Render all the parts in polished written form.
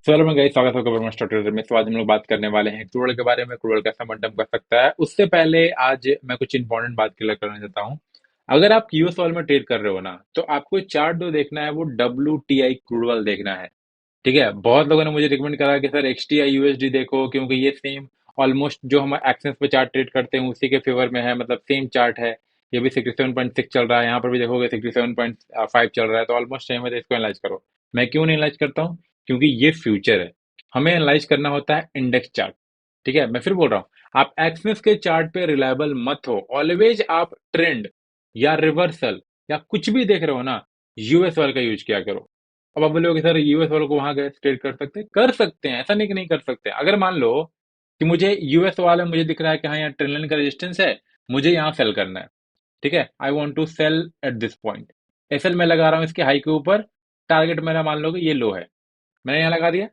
Hello मैं guys, स्वागत है आपका ट्यूटोरियल में। तो आज हम लोग बात करने वाले हैं क्रूड के बारे में। क्रूड कैसा मोमेंटम कर सकता है। उससे पहले आज मैं कुछ इंपॉर्टेंट बात क्लियर करना चाहता हूँ। अगर आप यूएस ऑयल में ट्रेड कर रहे हो ना, तो आपको चार्ट जो देखना है वो W T I crude oil देखना है। ठीक है, बहुत लोगों ने मुझे रिकमेंड करा कि sir x T I USD देखो, क्योंकि ये सेम ऑलमोस्ट जो हम एक्सेस पे चार्ट ट्रेड करते हैं उसी के फेवर में है, मतलब सेम चार्ट है। ये भी 67.6 चल रहा है, यहाँ पर भी देखोगे 67.5 चल रहा है, तो ऑलमोस्ट सेम है, तो इसको एनालाइज करो। मैं क्यों नहीं एनालाइज करता हूँ? क्योंकि ये फ्यूचर है। हमें एनालाइज करना होता है इंडेक्स चार्ट। ठीक है, मैं फिर बोल रहा हूँ, आप एक्सनेस के चार्ट पे रिलायबल मत हो। ऑलवेज आप ट्रेंड या रिवर्सल या कुछ भी देख रहे हो ना, यूएस वाले का यूज किया करो। अब आप बोलोगे सर यूएस वालों को वहां गए ट्रेड कर सकते हैं, ऐसा नहीं कि नहीं कर सकते। अगर मान लो कि मुझे यूएस वाला मुझे दिख रहा है कि हाँ यहाँ ट्रेंड लाइन का रेजिस्टेंस है, मुझे यहाँ सेल करना है। ठीक है, I want to sell at this point. SL मैं लगा रहा हूँ इसके हाई के ऊपर। टारगेट मेरा मान लो कि ये लो है, मैंने यहाँ लगा दिया।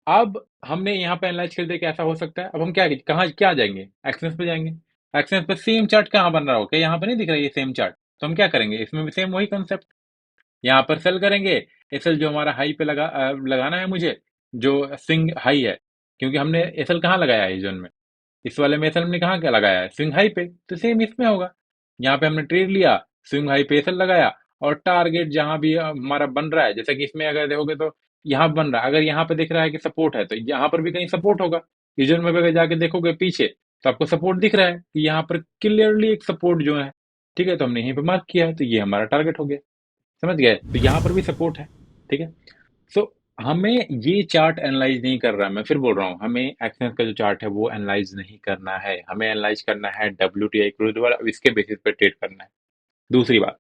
अब हमने यहाँ पे एनालाइज कर दिया कि ऐसा हो सकता है। अब हम क्या कहाँ क्या जाएंगे? एक्सनेस पे जाएंगे। एक्सनेस पे सेम चार्ट कहाँ बन रहा हो, क्या यहाँ पे नहीं दिख रहा है ये सेम चार्ट? तो हम क्या करेंगे, इसमें भी सेम वही कंसेप्ट, यहाँ पर सेल करेंगे। एसएल जो हमारा हाई पे लगाना है मुझे, जो स्विंग हाई है, क्योंकि हमने एसएल कहाँ लगाया है इस जोन में, इस वाले में एसएल हमने कहाँ क्या लगाया है, स्विंग हाई पे, तो सेम इसमें होगा। यहाँ पे हमने ट्रेड लिया, स्विंग हाई पे एसएल लगाया, और टारगेट जहां भी हमारा बन रहा है, जैसे कि इसमें अगर देखोगे तो यहाँ बन रहा है, अगर यहाँ पे दिख रहा है कि सपोर्ट है, तो यहाँ पर भी कहीं सपोर्ट होगा। इस जोन में भी अगर जाके देखोगे पीछे, तो आपको सपोर्ट दिख रहा है कि यहाँ पर क्लियरली एक सपोर्ट जो है। ठीक है, तो हमने यहीं पे मार्क किया है, तो ये हमारा टारगेट हो गया। समझ गए, तो यहाँ पर भी सपोर्ट है। ठीक है, सो हमें ये चार्ट एनालाइज नहीं कर रहा है। मैं फिर बोल रहा हूँ, हमें एक्सेस का जो चार्ट है वो एनालाइज नहीं करना है, हमें एनालाइज करना है डब्ल्यू टी आई क्रूड वाला, इसके बेसिस पे ट्रेड करना है। दूसरी बात,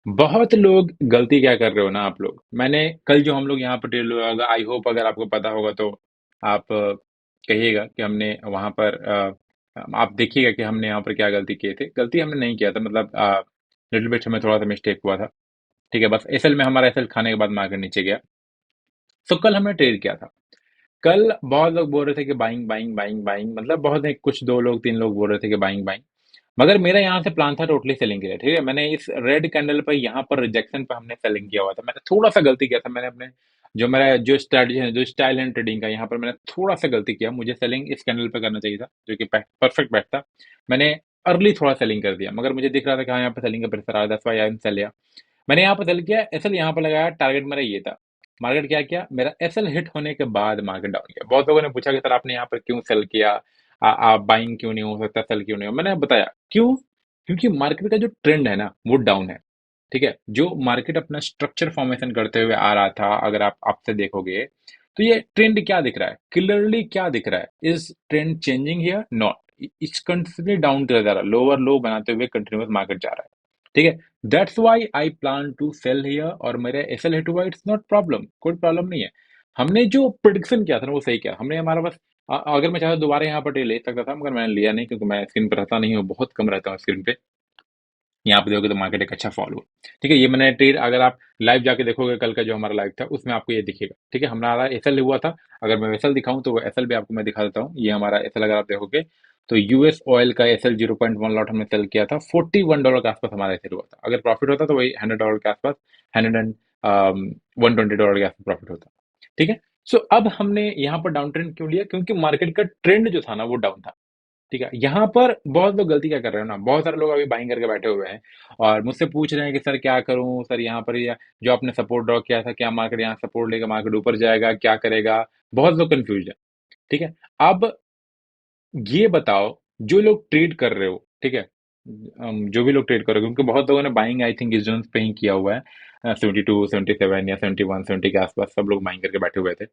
बहुत लोग गलती क्या कर रहे हो ना आप लोग, मैंने कल जो हम लोग यहाँ पर ट्रेड लिया होगा, आई होप अगर आपको पता होगा तो आप कहिएगा कि हमने वहां पर आप देखिएगा कि हमने यहाँ पर क्या गलती किए थे। गलती हमने नहीं किया था, मतलब लिटिल बिट हमें थोड़ा सा मिस्टेक हुआ था। ठीक है, बस एसएल में हमारा एसएल खाने के बाद मार्केट नीचे गया। तो कल हमने ट्रेड किया था। कल बहुत लोग बोल रहे थे कि बाइंग बाइंग बाइंग बाइंग, मतलब बहुत नहीं, कुछ दो लोग तीन लोग बोल रहे थे कि बाइंग बाइंग। मगर मेरा यहाँ से प्लान था टोटली सेलिंग के लिए। ठीक है, मैंने इस रेड कैंडल पर यहाँ पर रिजेक्शन पे हमने सेलिंग किया हुआ था। मैंने थोड़ा सा गलती किया था, मैंने अपने जो मेरा जो स्ट्रेटजी है, जो स्टाइल एंड ट्रेडिंग का, यहाँ पर मैंने थोड़ा सा गलती किया। मुझे सेलिंग इस कैंडल पे करना चाहिए था, जो कि परफेक्ट बैठ था। मैंने अर्ली थोड़ा सेलिंग कर दिया, मगर मुझे दिख रहा था कि हाँ यहाँ पे सेलिंग का प्रेशर आ रहा है, दैट्स व्हाई आई सेल लिया। मैंने यहाँ पर सेल किया, एसएल यहाँ पर लगाया, टारगेट मेरा ये था। मार्केट क्या किया, मेरा एसएल हिट होने के बाद मार्केट डाउन किया। बहुत लोगों ने पूछा कि सर आपने यहाँ पर क्यों सेल किया, आप बाइंग क्यों नहीं हो सकता, सेल क्यों नहीं हो? मैंने बताया क्यों, क्योंकि मार्केट का जो ट्रेंड है ना वो डाउन है। ठीक है, जो मार्केट अपना स्ट्रक्चर फॉर्मेशन करते हुए आ रहा था, अगर आप आपसे देखोगे तो ये ट्रेंड क्या दिख रहा है, क्लियरली क्या दिख रहा है, is trend changing here? Not, it's continuously down चला जा रहा है, लोअर लो बनाते हुए कंटिन्यूस मार्केट जा रहा है। ठीक है, that's why I plan to sell here, और मेरे एसएल हिट हुआ, इट्स नॉट प्रॉब्लम, कोई प्रॉब्लम नहीं है। हमने जो प्रिडिक्शन किया था ना वो सही किया हमने। हमारा बस अगर मैं चाहता दोबारा यहाँ पर ले सकता था, मगर मैंने लिया नहीं, क्योंकि मैं स्क्रीन पर रहता नहीं हूँ, बहुत कम रहता हूँ स्क्रीन पे। यहाँ पे देखोगे तो मार्केट एक अच्छा फॉल हुआ। ठीक है, ये मैंने ट्रेड, अगर आप लाइव जाके देखोगे कल का जो हमारा लाइव था, उसमें आपको ये दिखेगा। ठीक है, हमारा एसएल हुआ था। अगर मैं एसएल दिखाऊं तो वो एसएल भी आपको मैं दिखा देता हूँ। ये हमारा एसएल अगर आप देखोगे तो यूएस ऑयल का एसएल 0.1 लॉट हमने सेल किया था, $41 के आसपास हमारा एसएल हुआ था। अगर प्रॉफिट होता तो वही $100 के आसपास, 120 $120 के आसपास प्रॉफिट होता। ठीक है, सो अब हमने यहाँ पर डाउन ट्रेंड क्यों लिया, क्योंकि मार्केट का ट्रेंड जो था ना वो डाउन था। ठीक है, यहाँ पर बहुत लोग गलती क्या कर रहे हो ना, बहुत सारे लोग अभी बाइंग करके बैठे हुए हैं और मुझसे पूछ रहे हैं कि सर क्या करूं, सर यहाँ पर या जो आपने सपोर्ट ड्रॉ किया था, क्या मार्केट यहाँ सपोर्ट लेगा, मार्केट ऊपर जाएगा, क्या करेगा? बहुत लोग कंफ्यूज है। ठीक है, अब ये बताओ, जो लोग ट्रेड कर रहे हो, ठीक है, जो भी लोग ट्रेड कर रहे हो, क्योंकि बहुत लोगों ने बाइंग आई थिंक इस जोन पे ही किया हुआ है, 72 77 या 71 70 के आसपास सब लोग बाइंग करके बैठे हुए थे।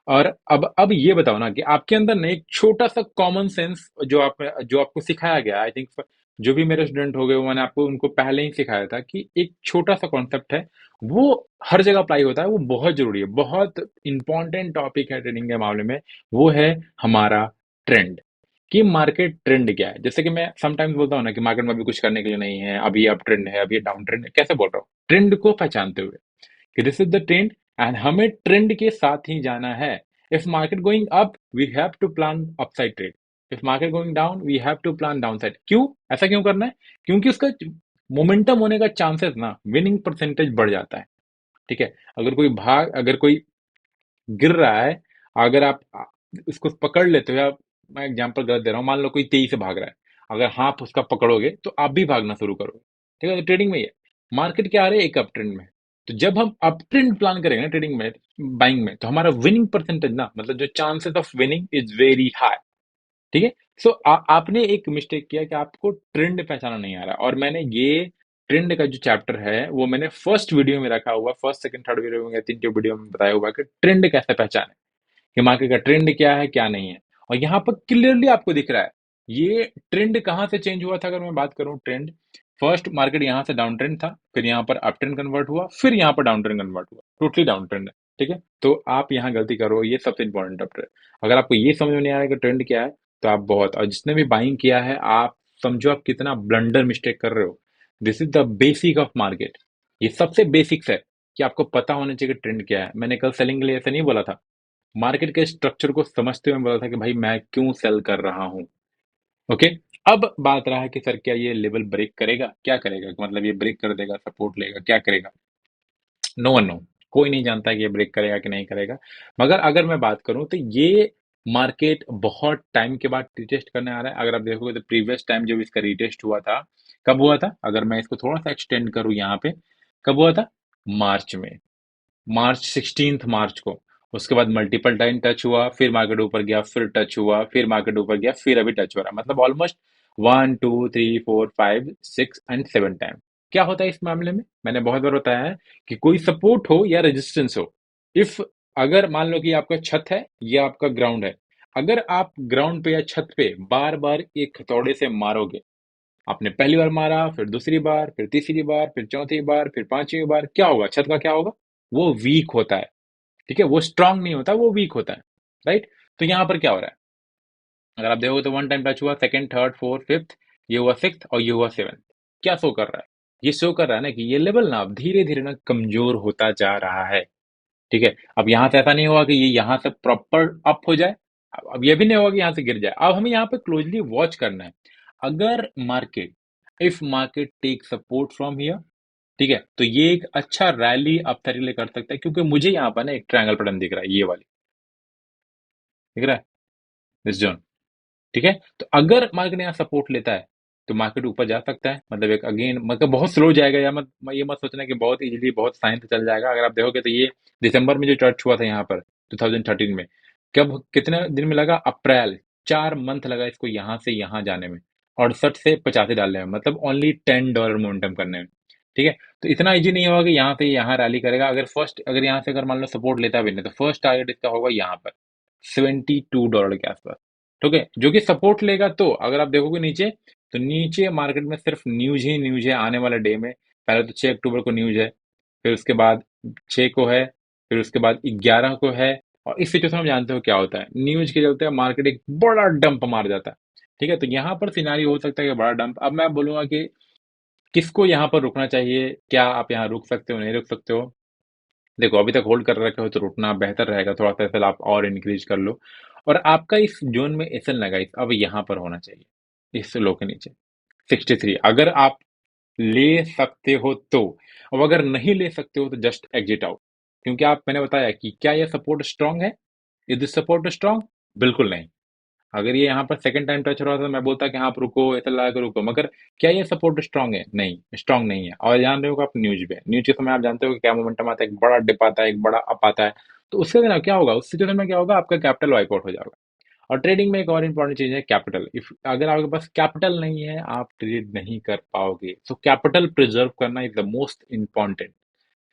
और अब ये बताओ ना कि आपके अंदर ना एक छोटा सा कॉमन सेंस जो आपको सिखाया गया, आई थिंक जो भी मेरे स्टूडेंट हो गए वो मैंने आपको उनको पहले ही सिखाया था कि एक छोटा सा कॉन्सेप्ट है, वो हर जगह अप्लाई होता है, वो बहुत जरूरी है, बहुत इंपॉर्टेंट टॉपिक है ट्रेडिंग के मामले में। वो है हमारा ट्रेंड, कि मार्केट ट्रेंड क्या है। जैसे कि मैं समटाइम्स बोलता हूँ ना कि मार्केट में अभी कुछ करने के लिए नहीं है, अभी अप ट्रेंड है, अभी डाउन ट्रेंड है। कैसे बोल रहा हूँ? ट्रेंड को पहचानते हुए कि this is the trend, and हमें ट्रेंड के साथ ही जाना है। If market going up, we have to plan upside trade. If market going down, we have to plan downside. क्यों ऐसा क्यों करना है? क्योंकि उसका मोमेंटम होने का चांसेस ना, विनिंग परसेंटेज बढ़ जाता है। ठीक है, अगर कोई गिर रहा है, अगर आप इसको पकड़ लेते हो, या मैं एग्जांपल गलत दे रहा हूँ, मान लो कोई तेजी से भाग रहा है, अगर हाथ उसका पकड़ोगे तो आप भी भागना शुरू करोगे। ठीक है, तो ट्रेडिंग में ये मार्केट क्या आ रही है, एक अप ट्रेंड में। तो जब हम अप ट्रेंड प्लान करेंगे ना ट्रेडिंग में, बाइंग में, तो हमारा विनिंग परसेंटेज ना, मतलब जो chances of winning is very high. ठीक है। सो आपने एक मिस्टेक किया कि आपको ट्रेंड पहचाना नहीं आ रहा, और मैंने ये ट्रेंड का जो चैप्टर है वो मैंने फर्स्ट वीडियो में रखा हुआ, फर्स्ट सेकंड थर्ड वीडियो में या तीन वीडियो में बताया हुआ कि ट्रेंड कैसे पहचाने, कि मार्केट का ट्रेंड क्या है क्या नहीं है। और यहाँ पर क्लियरली आपको दिख रहा है ये ट्रेंड कहाँ से चेंज हुआ था। अगर मैं बात करूं ट्रेंड, फर्स्ट मार्केट यहाँ से डाउन ट्रेंड था, फिर यहाँ पर अप ट्रेंड कन्वर्ट हुआ, फिर यहाँ पर डाउन ट्रेंड कन्वर्ट हुआ, टोटली डाउन ट्रेंड है। ठीक है, तो आप यहाँ गलती करो, ये सबसे इंपॉर्टेंट है ट्रेंड। अगर आपको ये समझ में नहीं आ रहा है कि ट्रेंड क्या है, तो आप बहुत, और जिसने भी बाइंग किया है, आप समझो आप कितना ब्लंडर मिस्टेक कर रहे हो। This is the basic of market. ये सबसे बेसिक्स है कि आपको पता होना चाहिए कि ट्रेंड क्या है। मैंने कल सेलिंग के लिए ऐसा नहीं बोला था, मार्केट के स्ट्रक्चर को समझते हुए बोला था कि भाई मैं क्यों सेल कर रहा हूं। ओके। अब बात रहा है कि सर क्या ये लेवल ब्रेक करेगा, क्या करेगा, मतलब ये ब्रेक कर देगा, सपोर्ट लेगा, क्या करेगा। नो वन नो, कोई नहीं जानता कि ये ब्रेक करेगा कि नहीं करेगा। मगर अगर मैं बात करूं तो ये मार्केट बहुत टाइम के बाद रिटेस्ट करने आ रहा है। अगर आप देखोगे तो प्रीवियस टाइम जब इसका रिटेस्ट हुआ था, कब हुआ था, अगर मैं इसको थोड़ा सा एक्सटेंड करूं यहाँ पे, कब हुआ था, मार्च में, मार्च 16 मार्च को। उसके बाद मल्टीपल टाइम टच हुआ, फिर मार्केट ऊपर गया, फिर टच हुआ, फिर मार्केट ऊपर गया, फिर अभी टच हो रहा है, मतलब ऑलमोस्ट 1 2 3 4 5 6 एंड 7 टाइम। क्या होता है इस मामले में, मैंने बहुत बार बताया है कि कोई सपोर्ट हो या रेजिस्टेंस हो, इफ, अगर मान लो कि आपका छत है या आपका ग्राउंड है, अगर आप ग्राउंड पे या छत पे बार बार एक हथौड़े से मारोगे, आपने पहली बार मारा, फिर दूसरी बार, फिर तीसरी बार, फिर चौथी बार, फिर पांचवी बार, क्या होगा, छत का क्या होगा, वो वीक होता है। ठीक है, वो स्ट्रांग नहीं होता, वो वीक होता है। राइट। तो यहां पर क्या हो रहा है, अगर आप देखोगे तो वन टाइम टच हुआ, सेकंड थर्ड फोर्थ फिफ्थ, ये हुआ सिक्स और ये हुआ सेवन। क्या शो कर रहा है, ये शो कर रहा है ना कि ये लेवल ना अब धीरे धीरे ना कमजोर होता जा रहा है। ठीक है, अब यहां से ऐसा नहीं होगा कि ये यहां से प्रॉपर अप हो जाए, अब ये भी नहीं होगा कि यहां से गिर जाए। अब हमें यहाँ पे क्लोजली वॉच करना है। अगर market, if market take support from here, ठीक है, तो ये एक अच्छा रैली अप तक के लिए कर सकता है, क्योंकि मुझे यहाँ पर ना एक ट्रायंगल पैटर्न दिख रहा है, ये वाली दिख रहा है, दिस जोन। ठीक है, तो अगर मार्केट यहाँ सपोर्ट लेता है तो मार्केट ऊपर जा सकता है, मतलब एक अगेन, मतलब बहुत स्लो जाएगा, या मत ये मत सोचना कि बहुत इजीली बहुत साइन से चल जाएगा। अगर आप देखोगे तो ये दिसंबर में जो टच हुआ था यहाँ पर 2013 में, कब कितने दिन में लगा, अप्रैल, 4 मंथ लगा इसको यहाँ से यहाँ जाने में, 68 से 85 डालने में, मतलब ओनली $10 मोमेंटम करने में। ठीक है, तो इतना इजी नहीं होगा कि यहाँ से यहाँ रैली करेगा। अगर फर्स्ट, अगर यहाँ से अगर मान लो सपोर्ट लेता भी नहीं, तो फर्स्ट टारगेट इसका होगा यहाँ पर $72 के आसपास। ठीक है, जो कि सपोर्ट लेगा। तो अगर आप देखोगे नीचे, तो नीचे मार्केट में सिर्फ न्यूज ही न्यूज है आने वाले डे में। पहले तो 6 अक्टूबर को न्यूज है, फिर उसके बाद 6 को है, फिर उसके बाद 11 को है। और इस सिचुएशन में जानते हो क्या होता है, न्यूज के चलते मार्केट एक बड़ा डंप मार जाता है। ठीक है, तो यहाँ पर सिनारी हो सकता है कि बड़ा डंप। अब मैं बोलूंगा कि किसको यहाँ पर रुकना चाहिए, क्या आप यहाँ रुक सकते हो, नहीं रुक सकते हो। देखो, अभी तक होल्ड कर रखे हो तो रुकना बेहतर रहेगा, थोड़ा सा एसएल आप और इंक्रीज कर लो। और आपका इस जोन में एसएल लगा अब यहाँ पर होना चाहिए, इस लो के नीचे 63, अगर आप ले सकते हो तो। अब अगर नहीं ले सकते हो तो जस्ट एग्जिट आउट, क्योंकि आप, मैंने बताया कि क्या ये सपोर्ट स्ट्रांग है, इज दिस सपोर्ट स्ट्रांग, बिल्कुल नहीं। अगर ये यहाँ पर सेकंड टाइम टच हो रहा था, मैं बोलता कि हाँ आप रुको, ऐसा लगा के रुको, मगर क्या ये सपोर्ट स्ट्रांग है, नहीं स्ट्रांग नहीं है। और जान रहे हो आप न्यूज पे, न्यूज के समय आप जानते हो कि क्या मोमेंटम आता है, एक बड़ा डिप आता है, एक बड़ा अप आता है। तो उसके ना क्या होगा, उस सिचुएशन में क्या होगा, आपका कैपिटल वाइप आउट हो जाएगा। और ट्रेडिंग में एक और इंपॉर्टेंट चीज है कैपिटल। इफ अगर आपके पास कैपिटल नहीं है, आप ट्रेड नहीं कर पाओगे। सो कैपिटल प्रिजर्व करना इज द मोस्ट इंपॉर्टेंट।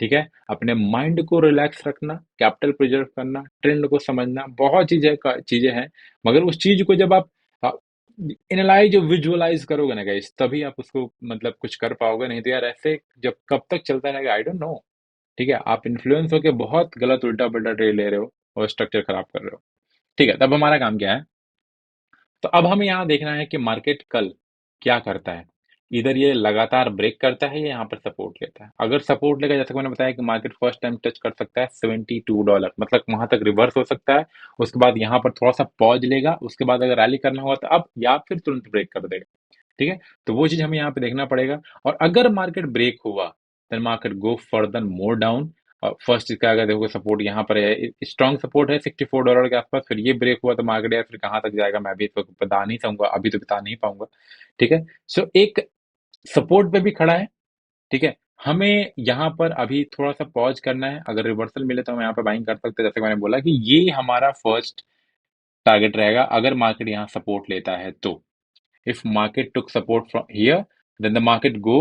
ठीक है, अपने माइंड को रिलैक्स रखना, कैपिटल प्रिजर्व करना, ट्रेंड को समझना, बहुत चीजें हैं। मगर उस चीज को जब आप एनालाइज और विजुअलाइज करोगे ना गाइस, तभी आप उसको मतलब कुछ कर पाओगे। नहीं तो यार ऐसे जब कब तक चलता रहेगा, आई डोंट नो। ठीक है, आप इन्फ्लुएंस होकर बहुत गलत उल्टा पुल्टा ट्रेड ले रहे हो और स्ट्रक्चर खराब कर रहे हो। ठीक है, तब हमारा काम क्या है, तो अब हमें यहाँ देखना है कि मार्केट कल क्या करता है। इधर ये लगातार ब्रेक करता है या यहाँ पर सपोर्ट लेता है। अगर सपोर्ट लेगा, जैसे कि मैंने बताया कि मार्केट फर्स्ट टाइम टच कर सकता है $72, मतलब वहां तक रिवर्स हो सकता है। उसके बाद यहाँ पर थोड़ा सा पॉज लेगा, उसके बाद अगर रैली करना होगा तो अब, या फिर तुरंत ब्रेक कर देगा। ठीक है, तो वो चीज हमें यहाँ पे देखना पड़ेगा। और अगर मार्केट ब्रेक हुआ, then market go further more down. First इसका अगर देखो सपोर्ट यहाँ पर है, स्ट्रॉन्ग सपोर्ट है $64 के आसपास, फिर ये ब्रेक हुआ तो मार्केट यार फिर कहाँ तक जाएगा मैं भी इसको बता नहीं सकूंगा, अभी तो बता नहीं पाऊंगा। ठीक है। सो एक सपोर्ट पे भी खड़ा है। ठीक है। हमें यहाँ पर अभी थोड़ा सा पॉज करना है, अगर रिवर्सल मिले तो हम यहाँ पे बाइंग कर सकते हैं, जैसे मैंने बोला कि ये हमारा फर्स्ट टारगेट रहेगा अगर मार्केट यहाँ सपोर्ट लेता है तो। If market took support from here, then the market go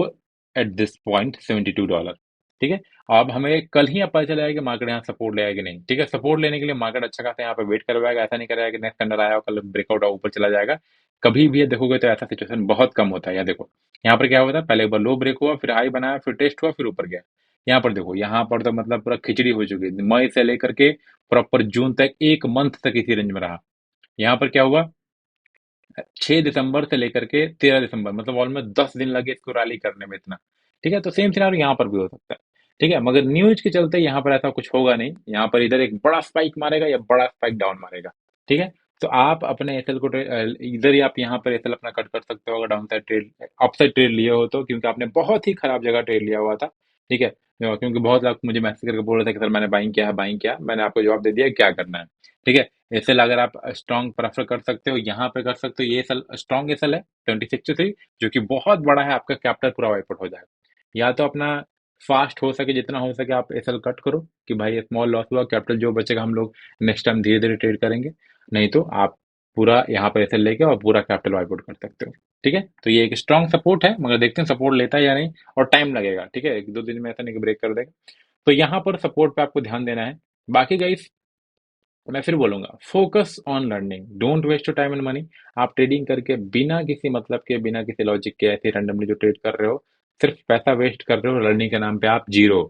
at this point $72। ठीक है। अब हमें कल ही अब पता चला है कि मार्केट यहाँ सपोर्ट लेगा कि नहीं। ठीक है। सपोर्ट लेने के लिए मार्केट अच्छा खासा यहाँ पे वेट करवाएगा, ऐसा नहीं करेगा कि नेक्स्ट अंडर आया और कल ब्रेकआउट ऊपर चला जाएगा। कभी भी ये देखोगे तो ऐसा सिचुएशन बहुत कम होता है। यहाँ देखो, यहाँ पर क्या हुआ था, पहले एक बार लो ब्रेक हुआ, फिर हाई बनाया, फिर टेस्ट हुआ, फिर ऊपर गया। यहाँ पर देखो, यहाँ पर तो मतलब पूरा खिचड़ी हो चुकी है, मई से लेकर के प्रॉपर जून तक, एक मंथ तक इसी रेंज में रहा। यहाँ पर क्या हुआ, 6 दिसंबर से लेकर के 13 दिसंबर, मतलब ऑलमोस्ट 10 दिन लगे इसको रैली करने में इतना। ठीक है। तो सेम सिनारियो यहाँ पर भी हो सकता है। ठीक है। मगर न्यूज के चलते यहाँ पर ऐसा कुछ होगा नहीं, यहाँ पर इधर एक बड़ा स्पाइक मारेगा या बड़ा स्पाइक डाउन मारेगा। ठीक है। तो आप अपने एसएल को इधर ही आप यहाँ पर एसएल अपना कट कर सकते हो, अगर down side trade upside trade लिए हो तो, क्योंकि आपने बहुत ही खराब जगह ट्रेड लिया हुआ था। ठीक है। क्योंकि बहुत लोग मुझे मैसेज करके बोल रहे थे कि सर मैंने बाइंग किया है, बाइंग किया, मैंने आपको जवाब दे दिया क्या करना है। ठीक है। एसएल अगर आप स्ट्रॉन्ग प्रेफर कर सकते हो, यहाँ पे कर सकते हो, ये एसएल स्ट्रॉन्ग एसएल है 26 जो कि बहुत बड़ा है, आपका कैपिटल पूरा वाइप आउट हो जाएगा। या तो अपना फास्ट हो सके, जितना हो सके आप एसएल कट करो कि भाई स्मॉल लॉस हुआ, कैपिटल जो बचेगा हम लोग नेक्स्ट टाइम धीरे धीरे ट्रेड करेंगे। नहीं तो आप पूरा यहाँ पर एसएल लेके और पूरा कैपिटल वाइप आउट कर सकते हो। ठीक है। तो ये एक स्ट्रॉन्ग सपोर्ट है, मगर देखते हैं सपोर्ट लेता है या नहीं, और टाइम लगेगा। ठीक है। 1-2 दिन में ऐसा नहीं कि ब्रेक कर देगा। तो यहाँ पर सपोर्ट पे आपको ध्यान देना है। बाकी गाइस, मैं फिर बोलूंगा, focus on learning, don't waste your time and money. आप ट्रेडिंग करके बिना किसी मतलब के, बिना किसी लॉजिक के, ऐसे रैंडमली जो ट्रेड कर रहे हो, सिर्फ पैसा वेस्ट कर रहे हो लर्निंग के नाम पे, आप जीरो।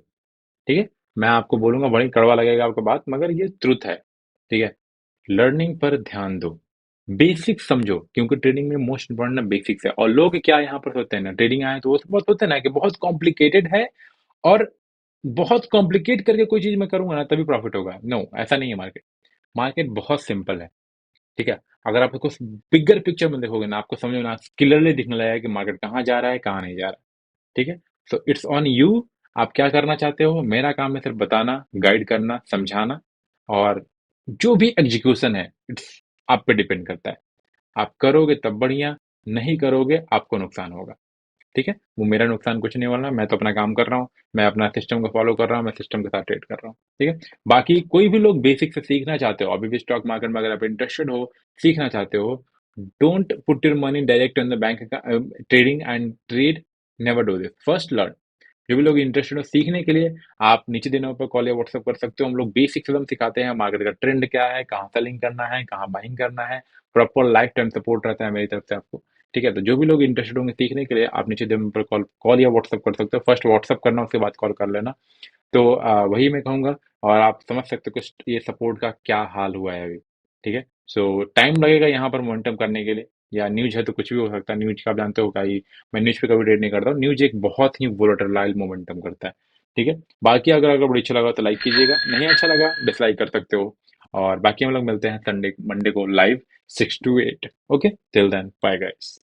ठीक है। मैं आपको बोलूंगा, बड़ी कड़वा लगेगा आपको बात, मगर ये ट्रुथ है। ठीक है। लर्निंग पर ध्यान दो, बेसिक्स समझो, क्योंकि ट्रेडिंग में मोस्ट इंपॉर्टेंट ना बेसिक्स है। और लोग क्या यहाँ पर सोचते हैं ना, ट्रेडिंग आए तो वो बहुत होते हैं ना कि बहुत कॉम्प्लिकेटेड है, और बहुत कॉम्प्लिकेट करके कोई चीज मैं करूंगा ना तभी प्रॉफिट होगा। नो, ऐसा नहीं है। मार्केट मार्केट बहुत सिंपल है। ठीक है। अगर आप कुछ बिगर पिक्चर में देखोगे ना, आपको समझ में ना क्लियरली दिखने लगेगा कि मार्केट कहाँ जा रहा है, कहाँ नहीं जा रहा है। ठीक है। सो इट्स ऑन यू, आप क्या करना चाहते हो। मेरा काम है सिर्फ बताना, गाइड करना, समझाना, और जो भी एग्जीक्यूशन है इट्स आप पे डिपेंड करता है। आप करोगे तब बढ़िया, नहीं करोगे आपको नुकसान होगा। ठीक है। वो मेरा नुकसान कुछ नहीं वाला, मैं तो अपना काम कर रहा हूँ, मैं अपना सिस्टम को फॉलो कर रहा हूँ, मैं सिस्टम के साथ ट्रेड कर रहा हूँ। ठीक है। बाकी कोई भी लोग बेसिक से सीखना चाहते हो, अभी भी स्टॉक मार्केट में अगर आप इंटरेस्टेड हो, सीखना चाहते हो, don't put your money direct on the bank trading and trade, never do this, first learn. जो भी लोग इंटरेस्टेड हो सीखने के लिए, आप नीचे देने पर कॉल या व्हाट्सएप कर सकते हो। हम लोग बेसिक एकदम सिखाते हैं, मार्केट का ट्रेंड क्या है, कहाँ सेलिंग करना है, कहाँ बाइंग करना है, प्रॉपर लाइफ टाइम सपोर्ट रहता है मेरी तरफ से आपको। ठीक है। तो जो भी लोग इंटरेस्टेड होंगे सीखने के लिए, आप नीचे देने पर कॉल कॉल या व्हाट्सएप कर सकते हो। फर्स्ट व्हाट्सएप करना, उसके बाद कॉल कर लेना। तो वही मैं कहूँगा। और आप समझ सकते हो कि ये सपोर्ट का क्या हाल हुआ है अभी। ठीक है। सो टाइम लगेगा यहाँ पर मोमेंटम करने के लिए, या न्यूज है तो कुछ भी हो सकता है। न्यूज का आप जानते हो भाई, मैं न्यूज पे कभी ट्रेड नहीं करता हूँ। न्यूज एक बहुत ही वोलेटाइल मोमेंटम करता है। ठीक है। बाकी अगर अगर बड़ी अच्छा लगा तो लाइक कीजिएगा, नहीं अच्छा लगा डिसलाइक कर सकते हो। और बाकी हम लोग मिलते हैं संडे मंडे को live 6 to 8। Okay, till then bye guys.